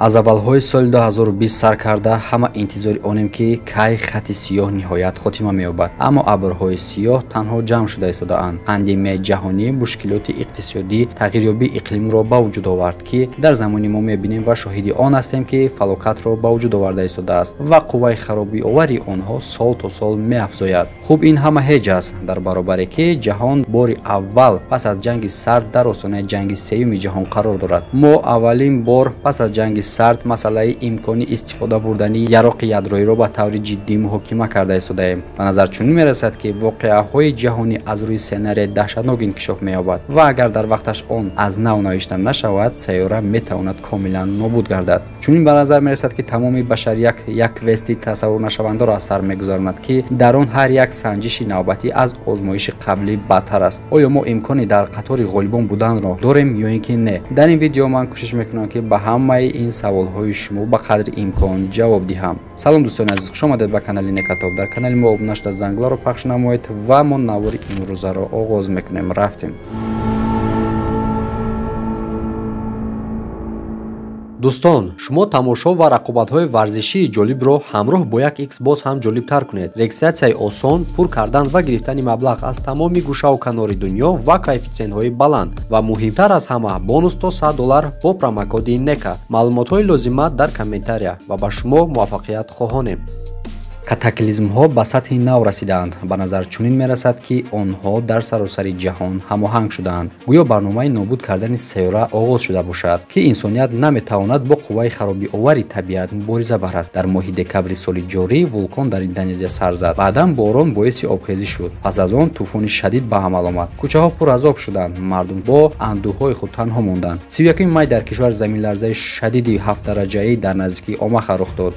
аз аввалҳои соли 2020 сар карда ҳама интизори онем ки кай хати сиёҳ ниҳоят хотима меёбад, аммо абрҳои сиёҳ танҳо ҷамъ шуда истодаанд. пандемияи ҷаҳонӣ мушкилоти иқтисодӣ, тағйирёбии иқлимро ба вуҷуд овард ки дар замони мо мебинем ва шоҳиди он ҳастем ки фалокатро ба вуҷуд оварда истодааст ва қувваи харобиовари онҳо сол то сол меафзояд. хуб ин ҳама ҳеҷ аст дар баробаре ки ҷаҳон бори аввал пас аз ҷанги сард дар осонаи ҷанги сеюми ҷаҳон қарор дорад. мо аввалин бор пас аз ҷанги сард масъалаи имкони истифода бурдани яроқи ядроиро ба таври ҷиддӣ муҳокима карда истодаем. ба назар чунин мерасад ки воқеаҳои ҷаҳонӣ аз рӯи сценарияи даҳшатнок инкишоф меёбад ва агар дар вақташ он аз нав навишта нашавад, сайёра метавонад комилан нобуд гардад. чунин ба назар мерасад ки тамоми башарият як квести тасаввурнашавандаро аз сар мегузаронад ки дар он ҳар як санҷиши навбатӣ аз озмоиши қаблӣ бадтар аст. оё мо имкони дар қатори ғолибон буданро дорем ё ин ки не? дар ин видео ман кӯшиш мекунам ки ба ҳамаи ин саволҳои шумо ба қадри имкон ҷавоб диҳам. салом дӯстони азиз, хуш омадед ба канали Некатоб. дар канали мо обуна шуда зангlaро пахш намоед ва мо навори имрӯзаро оғоз мекунем. рафтем. дӯстон, шумо тамошо ва рақобатҳои варзишии ҷолибро ҳамроҳ бо як Xbox ҳам ҷолибтар кунед. регистратсияи осон, пур кардан ва гирифтани маблағ аз тамоми гӯшаву канори дунё ва коэффициентҳои баланд ва муҳимтар аз ҳама бонус то $100 бо промокоди NECA. маълумотҳои лозима дар комментария ва ба шумо муваффақият хоҳонем. катаклизмҳо ба сатҳи нав расидаанд. ба назар чунин мерасад ки онҳо дар саросари ҷаҳон ҳамоҳанг шудаанд. гӯё барномаи нобуд кардани сайёра оғоз шуда бошад ки инсоният наметавонад бо қувваи харобиовари табиат мубориза барад. дар моҳи декабри соли ҷорӣ вулқон дар Индонезия сар зад. баъдан борон боиси обхезӣ шуд. пас аз он тӯфони шадид ба амал омад. кӯчаҳо пур аз об шуданд. мардум бо андӯҳҳои худ танҳо монданд. 31 май дар кишвар заминларзаи шадиди 7 дараҷаӣ дар наздикии Омаха рух дод.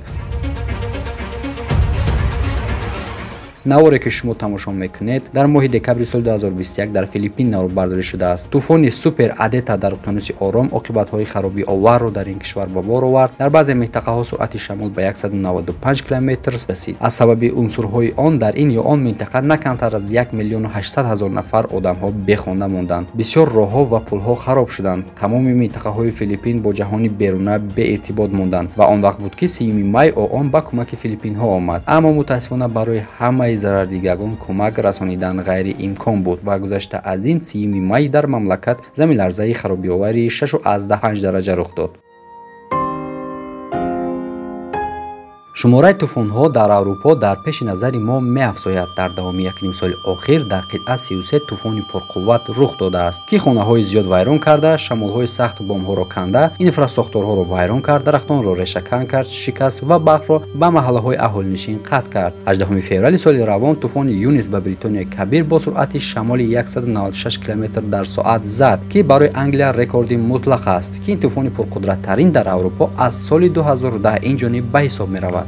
наворе ки шумо тамошо мекунед дар моҳи декабри соли 2021 дар Филиппин навбардорӣ шудааст. тӯфони супер Адета дар уқёнуси Ором оқибатҳои харобиоварро дар ин кишвар ба бор овард. дар баъзе минтақаҳо суръати шамол ба 195 км расид. аз сабаби унсурҳои он дар ин ё он минтақа на камтар аз 1,800,000 нафар одамҳо бехона монданд. бисёр роҳҳо ва пулҳо хароб шуданд. тамоми минтақаҳои Филиппин бо ҷаҳони беруна беиртибот монданд ва он вақт буд ки 3 май ООН ба кӯмаки Филиппинҳо омад. аммо мутаассифона барои ҳамаи зарардидагон кӯмак расонидан ғайриимкон буд. ба гузашта аз ин 3 май дар мамлакат заминларзаи харобиовари 6,5 дараҷа рух дод. шумораи тӯфонҳо дар аврупо дар пеши назари мо меафзояд. дар давоми 1 соли охир дар қитъа 33 тӯфони пурқувват рух додааст ки хонаҳои зиёд вайрон карда, шамолҳои сахт бомҳоро канда, инфраструктураҳоро вайрон кард, дарахтонро решакан кард, шикаст ва барқро ба маҳаллаҳои аҳолинишин қатъ кард. 8 феврали соли равон тӯфони Юнис ба Бритониёи Кабир бо суръати шамоли 196 км дар соат зад ки барои Англия рекорди мутлақ аст ки ин тӯфони пурқудратарин дар аврупо аз соли 2010 инҷониб ба ҳисоб меравад.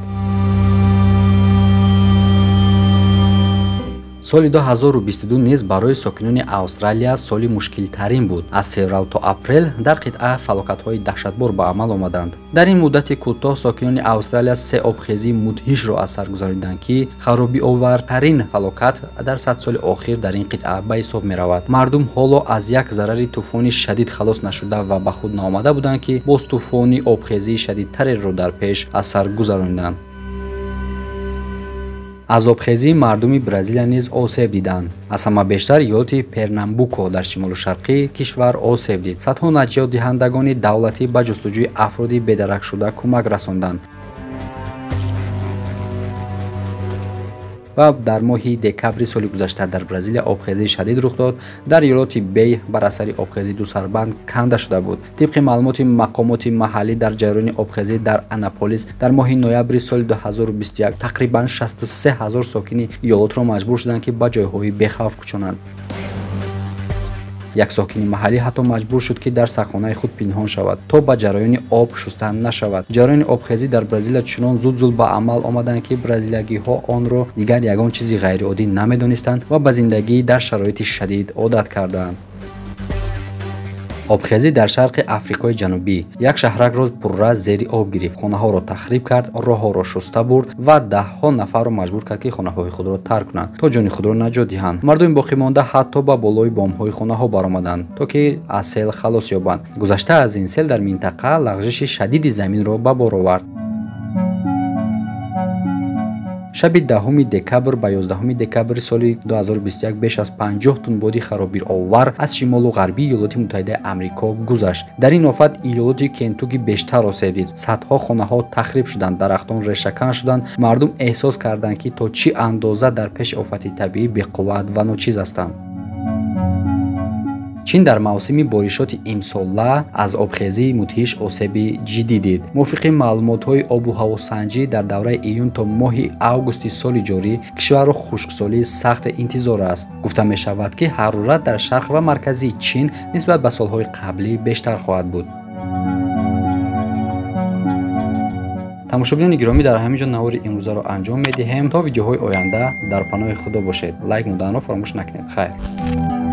соли 2022 низ барои сокинони Австралия соли мушкилтарин буд. аз феврал то апрел дар қитъа фалокатҳои даҳшатбор ба амал омаданд. дар ин муддати кӯтоҳ сокинони Австралия 3 обхезии мудҳишро аз сар гузарониданд ки харобиовартарин фалокат дар 100 соли охир дар ин қитъа ба ҳисоб меравад. мардум ҳоло аз як зарари тӯфони шадид халос нашуда ва ба худ наомада буданд ки боз тӯфони обхезии шадидтареро дар пеш аз сар гузарониданд. аз обхезии мардуми Бразилия низ осеб диданд. аз ҳама бештар иёлоти Пернамбуко дар шимолу шарқии кишвар осеб дид. садҳо наҷотдиҳандагони давлатӣ ба ҷустуҷӯи афроди бедаракшуда кӯмак расонданд. ва дар моҳи декабри соли гузашта дар Бразилия обхезии шадид рух дод. дар иёлоти Бей бар асари обхезӣ 2 сарбанд канда шуда буд. тибқи маълумоти мақомоти маҳаллӣ дар ҷараёни обхезӣ дар Анаполис дар моҳи ноябри соли 2021 тақрибан 63,000 сокини иёлотро маҷбур шуданд ки ба ҷойҳои бехавф кӯчонанд. як сокини маҳаллӣ ҳатто маҷбур шуд ки дар сагхонаи худ пинҳон шавад то ба ҷараёни об шуста нашавад. ҷараёни обхезӣ дар Бразилия чунон зуд ба амал омаданд ки бразилиягиҳо онро дигар ягон чизи ғайриоддӣ намедонистанд ва ба зиндагӣ дар шароити шадид одат кардаанд. обхезӣ дар шарқи Африкои Ҷанубӣ як шаҳракро пурра зери об гирифт, хонаҳоро тахриб кард, роҳҳоро шуста бурд ва даҳҳо нафарро маҷбур кард ки хонаҳои худро тарк кунанд, то ҷони худро наҷот диҳанд. Мардуми боқимонда ҳатто ба болои бомҳои хонаҳо баромаданд, то ки аз сел халос ёбанд. Гузашта аз ин сел дар минтақа лағжиши шадиди заминро ба бор овард. шаби 10 декабр ба 11 декабри соли 2021 беш аз 50 тонн боди харобировар аз шимолу ғарбии Иёлоти Муттаҳидаи Амрико гузашт. Дар ин офат иёлоти Кентуки бештар осеб дид. Садҳо хонаҳо тахриб шуданд, дарахтон решакан шуданд. Мардум эҳсос карданд ки то чӣ андоза дар пеши офати табиӣ беқувват ва ночиз ҳастанд. чин дар мавсими боришоти имсола аз обхезии мудҳиш осеби ҷиддӣ дид. мувофиқи маълумотҳои обу ҳавосанҷӣ дар давраи июн то моҳи августи соли ҷорӣ кишварро хушксолии сахте интизор аст. гуфта мешавад ки ҳарорат дар шарқ ва марказии Чин нисбат ба солҳои қаблӣ бештар хоҳад буд. тамошобинони гиромӣ, дар ҳамин ҷо навори имрӯзаро анҷом медиҳем. то видеоҳои оянда дар паноҳи худо бошед. лайк муданро фаромӯш накунед. хайр.